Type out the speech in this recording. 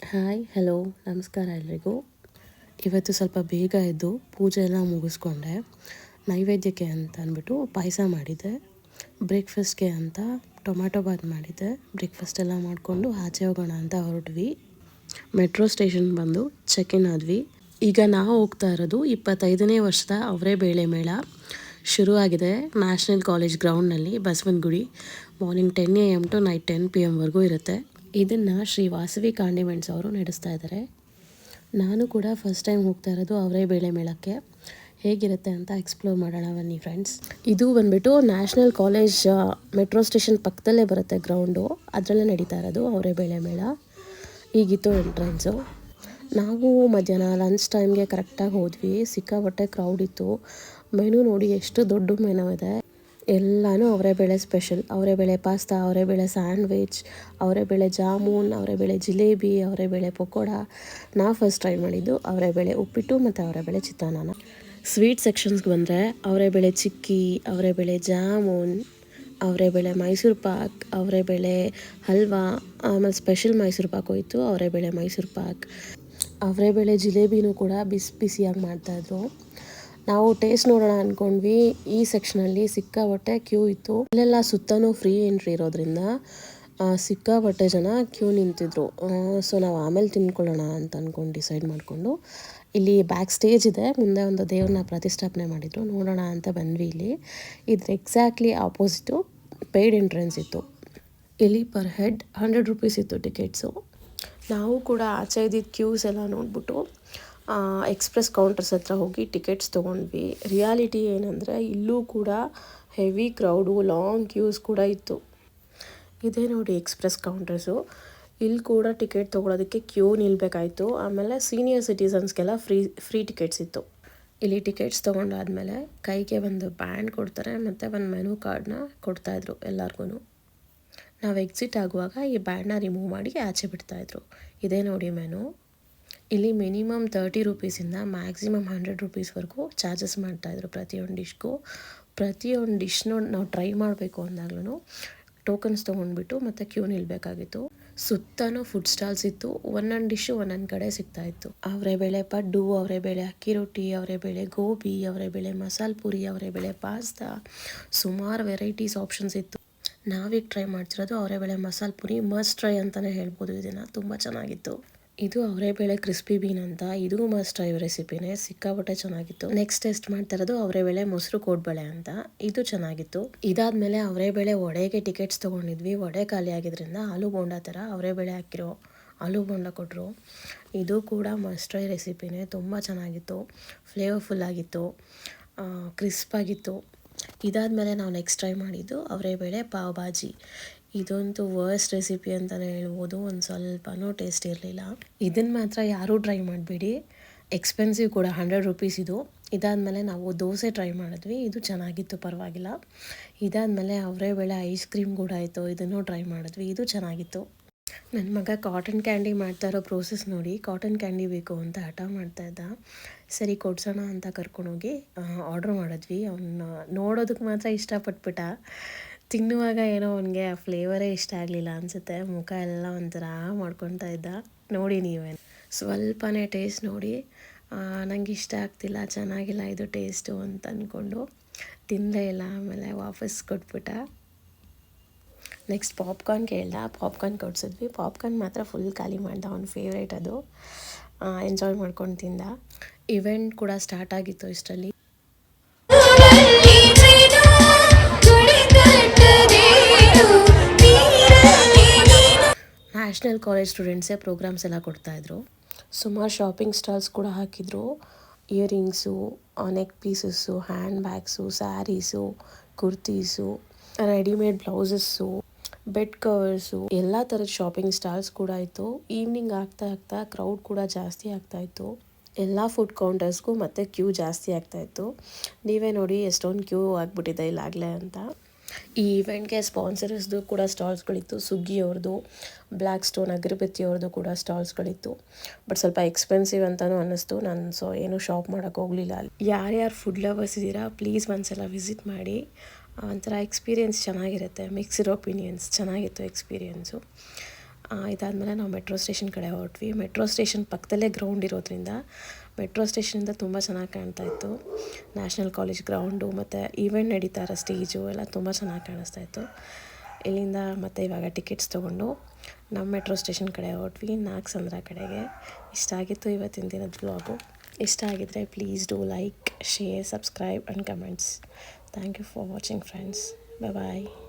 Hi hello ನಮಸ್ಕಾರ ಎಲ್ರಿಗೂ. ಇವತ್ತು ಸ್ವಲ್ಪ ಬೇಗ ಎದ್ದು ಪೂಜೆ ಎಲ್ಲ ಮುಗಿಸ್ಕೊಂಡೆ. ನೈವೇದ್ಯಕ್ಕೆ ಅಂತ ಅಂದ್ಬಿಟ್ಟು ಪಾಯಸ ಮಾಡಿದ್ದೆ. ಬ್ರೇಕ್ಫಾಸ್ಟ್ಗೆ ಅಂತ ಟೊಮ್ಯಾಟೊ ಬಾತ್ ಮಾಡಿದ್ದೆ. ಬ್ರೇಕ್ಫಾಸ್ಟ್ ಎಲ್ಲ ಮಾಡಿಕೊಂಡು ಆಚೆ ಹೋಗೋಣ ಅಂತ ಹೊರಟ್ವಿ. ಮೆಟ್ರೋ ಸ್ಟೇಷನ್ ಬಂದು ಚೆಕ್ ಇನ್ ಆದ್ವಿ. ಈಗ ನಾವು ಹೋಗ್ತಾ ಇರೋದು 25ನೇ ವರ್ಷದ ಅವರೇ ಬೇಳೆ ಮೇಳ ಶುರುವಾಗಿದೆ ನ್ಯಾಷನಲ್ ಕಾಲೇಜ್ ಗ್ರೌಂಡ್ನಲ್ಲಿ Basavanagudi. Morning 10 AM to night 10 PM ವರೆಗೂ ಇರುತ್ತೆ. ಇದನ್ನು ಶ್ರೀ ವಾಸವಿ ಕಾಂಡಿಮೆಂಟ್ಸ್ ಅವರು ನಡೆಸ್ತಾ ಇದ್ದಾರೆ. ನಾನು ಕೂಡ ಫಸ್ಟ್ ಟೈಮ್ ಹೋಗ್ತಾ ಇರೋದು ಅವರೇ ಬೇಳೆ ಮೇಳಕ್ಕೆ. ಹೇಗಿರುತ್ತೆ ಅಂತ ಎಕ್ಸ್ಪ್ಲೋರ್ ಮಾಡೋಣ ಬನ್ನಿ ಫ್ರೆಂಡ್ಸ್. ಇದು ಬಂದ್ಬಿಟ್ಟು ನ್ಯಾಷನಲ್ ಕಾಲೇಜ್ ಮೆಟ್ರೋ ಸ್ಟೇಷನ್ ಪಕ್ಕದಲ್ಲೇ ಬರುತ್ತೆ ಗ್ರೌಂಡು. ಅದರಲ್ಲೇ ನಡೀತಾ ಇರೋದು ಅವರೇ ಬೇಳೆ ಮೇಳ. ಈಗಿತ್ತು ಎಂಟ್ರೆನ್ಸು. ನಾವು ಮಧ್ಯಾಹ್ನ ಲಂಚ್ ಟೈಮ್ಗೆ ಕರೆಕ್ಟಾಗಿ ಹೋದ್ವಿ. ಸಿಕ್ಕಾಪಟ್ಟೆ ಕ್ರೌಡ್ ಇತ್ತು. ಮೆನು ನೋಡಿ ಎಷ್ಟು ದೊಡ್ಡ ಮೆನು ಇದೆ. ಎಲ್ಲನೂ ಅವರೆಬೇಳೆ ಸ್ಪೆಷಲ್. ಅವರೆಬೇಳೆ ಪಾಸ್ತಾ, ಅವರೆಬೇಳೆ ಸ್ಯಾಂಡ್ವಿಚ್, ಅವರೆಬೇಳೆ ಜಾಮೂನ್, ಅವರೆಬೇಳೆ ಜಿಲೇಬಿ, ಅವರೆಬೇಳೆ ಪಕೋಡ. ನಾವು ಫಸ್ಟ್ ಟ್ರೈ ಮಾಡಿದ್ದು ಅವರೆಬೇಳೆ ಉಪ್ಪಿಟ್ಟು ಮತ್ತು ಅವರೆಬೇಳೆ ಚಿತ್ರಾನ್ನ. ಸ್ವೀಟ್ ಸೆಕ್ಷನ್ಸ್ಗೆ ಬಂದರೆ ಅವರೆಬೇಳೆ ಚಿಕ್ಕಿ, ಅವರೆಬೇಳೆ ಜಾಮೂನ್, ಅವರೆಬೇಳೆ ಮೈಸೂರು ಪಾಕ್, ಅವರೆಬೇಳೆ ಹಲ್ವಾ, ಆಮೇಲೆ ಸ್ಪೆಷಲ್ ಮೈಸೂರು ಪಾಕ್ ಹೋಯಿತು, ಅವರೆಬೇಳೆ ಮೈಸೂರು ಪಾಕ್. ಅವರೆಬೇಳೆ ಜಿಲೇಬಿನೂ ಕೂಡ ಬಿಸಿ ಬಿಸಿಯಾಗಿ ಮಾಡ್ತಾಯಿದ್ರು. ನಾವು ಟೇಸ್ಟ್ ನೋಡೋಣ ಅಂದ್ಕೊಂಡ್ವಿ. ಈ ಸೆಕ್ಷನಲ್ಲಿ ಸಿಕ್ಕಾಪಟ್ಟೆ ಕ್ಯೂ ಇತ್ತು. ಇಲ್ಲೆಲ್ಲ ಸುತ್ತಲೂ ಫ್ರೀ ಎಂಟ್ರಿ ಇರೋದ್ರಿಂದ ಸಿಕ್ಕಾಪಟ್ಟೆ ಜನ ಕ್ಯೂ ನಿಂತಿದ್ರು. ಸೊ ನಾವು ಆಮೇಲೆ ತಿನ್ಕೊಳ್ಳೋಣ ಅಂತ ಅಂದ್ಕೊಂಡು ಡಿಸೈಡ್ ಮಾಡಿಕೊಂಡು ಇಲ್ಲಿ ಬ್ಯಾಕ್ ಸ್ಟೇಜ್ ಇದೆ. ಮುಂದೆ ಒಂದು ದೇವ್ರನ್ನ ಪ್ರತಿಷ್ಠಾಪನೆ ಮಾಡಿದ್ರು. ನೋಡೋಣ ಅಂತ ಬಂದ್ವಿ. ಇಲ್ಲಿ ಇದ್ರ ಎಕ್ಸಾಕ್ಟ್ಲಿ ಆಪೋಸಿಟು ಪೇಯ್ಡ್ ಎಂಟ್ರೆನ್ಸ್ ಇತ್ತು. ಇಲ್ಲಿ ಪರ್ ಹೆಡ್ 100 ರೂಪೀಸ್ ಇತ್ತು ಟಿಕೆಟ್ಸು. ನಾವು ಕೂಡ ಆಚೆ ಇದ್ದಿದ್ದು ಕ್ಯೂಸ್ ಎಲ್ಲ ನೋಡ್ಬಿಟ್ಟು ಎಕ್ಸ್ಪ್ರೆಸ್ ಕೌಂಟರ್ಸ್ ಹತ್ರ ಹೋಗಿ ಟಿಕೆಟ್ಸ್ ತೊಗೊಂಡ್ವಿ. ರಿಯಾಲಿಟಿ ಏನಂದರೆ ಇಲ್ಲೂ ಕೂಡ ಹೆವಿ ಕ್ರೌಡು, ಲಾಂಗ್ ಕ್ಯೂಸ್ ಕೂಡ ಇತ್ತು. ಇದೇ ನೋಡಿ ಎಕ್ಸ್ಪ್ರೆಸ್ ಕೌಂಟರ್ಸು. ಇಲ್ಲಿ ಕೂಡ ಟಿಕೆಟ್ ತೊಗೊಳೋದಕ್ಕೆ ಕ್ಯೂ ನಿಲ್ಲಬೇಕಾಯ್ತು. ಆಮೇಲೆ ಸೀನಿಯರ್ ಸಿಟಿಸನ್ಸ್ಗೆಲ್ಲ ಫ್ರೀ ಟಿಕೆಟ್ಸ್ ಇತ್ತು. ಇಲ್ಲಿ ಟಿಕೆಟ್ಸ್ ತೊಗೊಂಡಾದ್ಮೇಲೆ ಕೈಗೆ ಒಂದು ಬ್ಯಾಂಡ್ ಕೊಡ್ತಾರೆ ಮತ್ತು ಒಂದು ಮೆನು ಕಾರ್ಡ್ನ ಕೊಡ್ತಾಯಿದ್ರು ಎಲ್ಲರಿಗೂ. ನಾವು ಎಕ್ಸಿಟ್ ಆಗುವಾಗ ಈ ಬ್ಯಾಂಡ್ನ ರಿಮೂವ್ ಮಾಡಿ ಆಚೆ ಬಿಡ್ತಾಯಿದ್ರು. ಇದೇ ನೋಡಿ ಮೆನು. ಇಲ್ಲಿ ಮಿನಿಮಮ್ 30 ರೂಪೀಸಿಂದ ಮ್ಯಾಕ್ಸಿಮಮ್ 100 ರೂಪೀಸ್ವರೆಗೂ ಚಾರ್ಜಸ್ ಮಾಡ್ತಾಯಿದ್ರು ಪ್ರತಿಯೊಂದು ಡಿಶ್ಗೂ. ಪ್ರತಿಯೊಂದು ಡಿಶ್ನ ನಾವು ಟ್ರೈ ಮಾಡಬೇಕು ಅಂದಾಗ್ಲೂ ಟೋಕನ್ಸ್ ತೊಗೊಂಡ್ಬಿಟ್ಟು ಮತ್ತು ಕ್ಯೂ ನಿಲ್ಲಬೇಕಾಗಿತ್ತು. ಸುತ್ತಲೂ ಫುಡ್ ಸ್ಟಾಲ್ಸ್ ಇತ್ತು. ಒಂದೊಂದು ಡಿಶ್ಶು ಒಂದೊಂದು ಕಡೆ ಸಿಗ್ತಾಯಿತ್ತು. ಅವರೆಬೇಳೆ ಪಡ್ಡು, ಅವರೆಬೇಳೆ ಅಕ್ಕಿ ರೊಟ್ಟಿ, ಅವರೆಬೇಳೆ ಗೋಬಿ, ಅವರೆಬೇಳೆ ಮಸಾಲೆ ಪುರಿ, ಅವರೆಬೇಳೆ ಪಾಸ್ತಾ, ಸುಮಾರು ವೆರೈಟೀಸ್ ಆಪ್ಷನ್ಸ್ ಇತ್ತು. ನಾವೀಗ ಟ್ರೈ ಮಾಡ್ತಿರೋದು ಅವರೆಬೇಳೆ ಮಸಾಲೆ ಪುರಿ. ಮಸ್ಟ್ ಟ್ರೈ ಅಂತಲೇ ಹೇಳ್ಬೋದು ಇದನ್ನು. ತುಂಬ ಚೆನ್ನಾಗಿತ್ತು. ಇದು ಅವರೆಬೇಳೆ ಕ್ರಿಸ್ಪಿ ಬೀನ್ ಅಂತ. ಇದು ಮಸ್ಟ್ ಟ್ರೈ ರೆಸಿಪಿನೇ. ಸಿಕ್ಕಾಪಟ್ಟೆ ಚೆನ್ನಾಗಿತ್ತು. ನೆಕ್ಸ್ಟ್ ಟೇಸ್ಟ್ ಮಾಡ್ತಾ ಇರೋದು ಅವರೆಬೇಳೆ ಮೊಸರು ಕೋಡ್ಬಳೆ ಅಂತ. ಇದು ಚೆನ್ನಾಗಿತ್ತು. ಇದಾದಮೇಲೆ ಅವರೆಬೇಳೆ ವಡೆಗೆ ಟಿಕೆಟ್ಸ್ ತೊಗೊಂಡಿದ್ವಿ. ವಡೆ ಖಾಲಿ ಆಗಿದ್ದರಿಂದ ಆಲೂ ಬೋಂಡಾ ಥರ ಅವರೆಬೇಳೆ ಹಾಕಿರೋ ಆಲೂ ಬೋಂಡ ಕೊಟ್ಟರು. ಇದು ಕೂಡ ಮಸ್ಟ್ ಟ್ರೈ ರೆಸಿಪಿನೇ. ತುಂಬ ಚೆನ್ನಾಗಿತ್ತು. ಫ್ಲೇವರ್ಫುಲ್ ಆಗಿತ್ತು, ಕ್ರಿಸ್ಪಾಗಿತ್ತು. ಇದಾದಮೇಲೆ ನಾವು ನೆಕ್ಸ್ಟ್ ಟ್ರೈ ಮಾಡಿದ್ದು ಅವರೆಬೇಳೆ ಪಾವ್ ಭಾಜಿ. ಇದಂತೂ ವರ್ಸ್ಟ್ ರೆಸಿಪಿ ಅಂತಲೇ ಹೇಳ್ಬೋದು. ಒಂದು ಸ್ವಲ್ಪನೂ ಟೇಸ್ಟ್ ಇರಲಿಲ್ಲ. ಇದನ್ನು ಮಾತ್ರ ಯಾರೂ ಟ್ರೈ ಮಾಡಬೇಡಿ. ಎಕ್ಸ್ಪೆನ್ಸಿವ್ ಕೂಡ 100 ರೂಪೀಸ್ ಇದು. ಇದಾದಮೇಲೆ ನಾವು ದೋಸೆ ಟ್ರೈ ಮಾಡಿದ್ವಿ. ಇದು ಚೆನ್ನಾಗಿತ್ತು, ಪರವಾಗಿಲ್ಲ. ಇದಾದಮೇಲೆ ಅವರೆಬೇಳೆ ಐಸ್ ಕ್ರೀಮ್ ಕೂಡ ಆಯಿತು. ಇದನ್ನು ಟ್ರೈ ಮಾಡಿದ್ವಿ. ಇದು ಚೆನ್ನಾಗಿತ್ತು. ನನ್ನ ಮಗ ಕಾಟನ್ ಕ್ಯಾಂಡಿ ಮಾಡ್ತಾ ಇರೋ ಪ್ರೋಸೆಸ್ ನೋಡಿ ಕಾಟನ್ ಕ್ಯಾಂಡಿ ಬೇಕು ಅಂತ ಹಠ ಮಾಡ್ತಾಯಿದ್ದ. ಸರಿ ಕೊಡ್ಸೋಣ ಅಂತ ಕರ್ಕೊಂಡೋಗಿ ಆರ್ಡ್ರ್ ಮಾಡಿದ್ವಿ. ಅವನ್ನ ನೋಡೋದಕ್ಕೆ ಮಾತ್ರ ಇಷ್ಟಪಟ್ಬಿಟ್ಟ. ತಿನ್ನುವಾಗ ಏನೋ ಅವನಿಗೆ ಆ ಫ್ಲೇವರೇ ಇಷ್ಟ ಆಗಲಿಲ್ಲ ಅನಿಸುತ್ತೆ. ಮುಖ ಎಲ್ಲ ಒಂಥರ ಮಾಡ್ಕೊತಾ ಇದ್ದ. ನೋಡಿ ನೀವೇ ಸ್ವಲ್ಪನೇ ಟೇಸ್ಟ್ ನೋಡಿ ನನಗೆ ಇಷ್ಟ ಆಗ್ತಿಲ್ಲ, ಚೆನ್ನಾಗಿಲ್ಲ ಇದು ಟೇಸ್ಟು ಅಂತ ಅಂದ್ಕೊಂಡು ತಿನ್ನಲೇ ಇಲ್ಲ. ಆಮೇಲೆ ವಾಪಸ್ ಕೊಟ್ಬಿಟ್ಟ. ನೆಕ್ಸ್ಟ್ ಪಾಪ್ಕಾರ್ನ್ ಕೇಳ್ದ. ಪಾಪ್ಕಾರ್ನ್ ಕೊಡಿಸಿದ್ವಿ. ಪಾಪ್ಕಾರ್ನ್ ಮಾತ್ರ ಫುಲ್ ಖಾಲಿ ಮಾಡ್ದ. ಅವ್ನ ಫೇವ್ರೇಟ್ ಅದು. ಎಂಜಾಯ್ ಮಾಡ್ಕೊಂಡು ತಿಂದ. ಇವೆಂಟ್ ಕೂಡ ಸ್ಟಾರ್ಟ್ ಆಗಿತ್ತು ಇಷ್ಟರಲ್ಲಿ. ನ್ಯಾಷನಲ್ ಕಾಲೇಜ್ ಸ್ಟೂಡೆಂಟ್ಸೇ ಪ್ರೋಗ್ರಾಮ್ಸ್ ಎಲ್ಲ ಕೊಡ್ತಾಯಿದ್ರು. ಸುಮಾರು ಶಾಪಿಂಗ್ ಸ್ಟಾಲ್ಸ್ ಕೂಡ ಹಾಕಿದ್ರು. Earrings, neck pieces, hand bags, saris, kurtis, readymade blouses, bed covers, ಎಲ್ಲ ಥರದ ಶಾಪಿಂಗ್ ಸ್ಟಾಲ್ಸ್ ಕೂಡ ಇತ್ತು. ಈವ್ನಿಂಗ್ ಆಗ್ತಾ ಕ್ರೌಡ್ ಕೂಡ ಜಾಸ್ತಿ ಆಗ್ತಾಯಿತ್ತು. ಎಲ್ಲ ಫುಡ್ ಕೌಂಟರ್ಸ್ಗೂ ಮತ್ತು ಕ್ಯೂ ಜಾಸ್ತಿ ಆಗ್ತಾಯಿತ್ತು. ನೀವೇ ನೋಡಿ ಎಷ್ಟೊಂದು ಕ್ಯೂ ಆಗಿಬಿಟ್ಟಿದೆ ಇಲ್ಲಾಗಲೇ ಅಂತ. ಈ ಇವೆಂಟ್ಗೆ ಸ್ಪಾನ್ಸರ್ಸ್ದು ಕೂಡ ಸ್ಟಾಲ್ಸ್ಗಳಿತ್ತು. ಸ್ವಿಗ್ಗಿ ಅವ್ರದ್ದು, ಬ್ಲ್ಯಾಕ್ ಸ್ಟೋನ್ ಅಗರಬತ್ತಿ ಅವ್ರದ್ದು ಕೂಡ ಸ್ಟಾಲ್ಸ್ಗಳಿತ್ತು. ಬಟ್ ಸ್ವಲ್ಪ ಎಕ್ಸ್ಪೆನ್ಸಿವ್ ಅಂತಲೂ ಅನ್ನಿಸ್ತು. ನಾನು ಏನೂ ಶಾಪ್ ಮಾಡೋಕ್ಕೆ ಹೋಗಲಿಲ್ಲ. ಯಾರ್ಯಾರು ಫುಡ್ ಲವರ್ಸ್ ಇದ್ದೀರಾ ಪ್ಲೀಸ್ ಒಂದ್ಸಲ ವಿಸಿಟ್ ಮಾಡಿ. ಒಂಥರ ಎಕ್ಸ್ಪೀರಿಯೆನ್ಸ್ ಚೆನ್ನಾಗಿರುತ್ತೆ. Mixed opinions. ಚೆನ್ನಾಗಿತ್ತು ಎಕ್ಸ್ಪೀರಿಯೆನ್ಸು. ಇದಾದಮೇಲೆ ನಾವು ಮೆಟ್ರೋ ಸ್ಟೇಷನ್ ಕಡೆ ಹೊರಟ್ವಿ. ಮೆಟ್ರೋ ಸ್ಟೇಷನ್ ಪಕ್ಕದಲ್ಲೇ ಗ್ರೌಂಡ್ ಇರೋದ್ರಿಂದ ಮೆಟ್ರೋ ಸ್ಟೇಷನಿಂದ ತುಂಬ ಚೆನ್ನಾಗಿ ಕಾಣ್ತಾಯಿತ್ತು. ನ್ಯಾಷನಲ್ ಕಾಲೇಜ್ ಗ್ರೌಂಡು ಮತ್ತು ಈವೆಂಟ್ ನಡೀತಾ ಇರೋ ಸ್ಟೇಜು ಎಲ್ಲ ತುಂಬ ಚೆನ್ನಾಗಿ ಕಾಣಿಸ್ತಾಯಿತ್ತು. ಇಲ್ಲಿಂದ ಮತ್ತು ಇವಾಗ ಟಿಕೆಟ್ಸ್ ತೊಗೊಂಡು ನಮ್ಮ ಮೆಟ್ರೋ ಸ್ಟೇಷನ್ ಕಡೆ ಹೊರಟ್ವಿ, ನಾಗಸಂದ್ರ ಕಡೆಗೆ. ಇಷ್ಟ ಆಗಿತ್ತು ಇವತ್ತಿನ ದಿನದ ವ್ಲಾಗು. ಇಷ್ಟ ಆಗಿದ್ದರೆ please do like, share, subscribe and comments. Thank you for watching friends. Bye.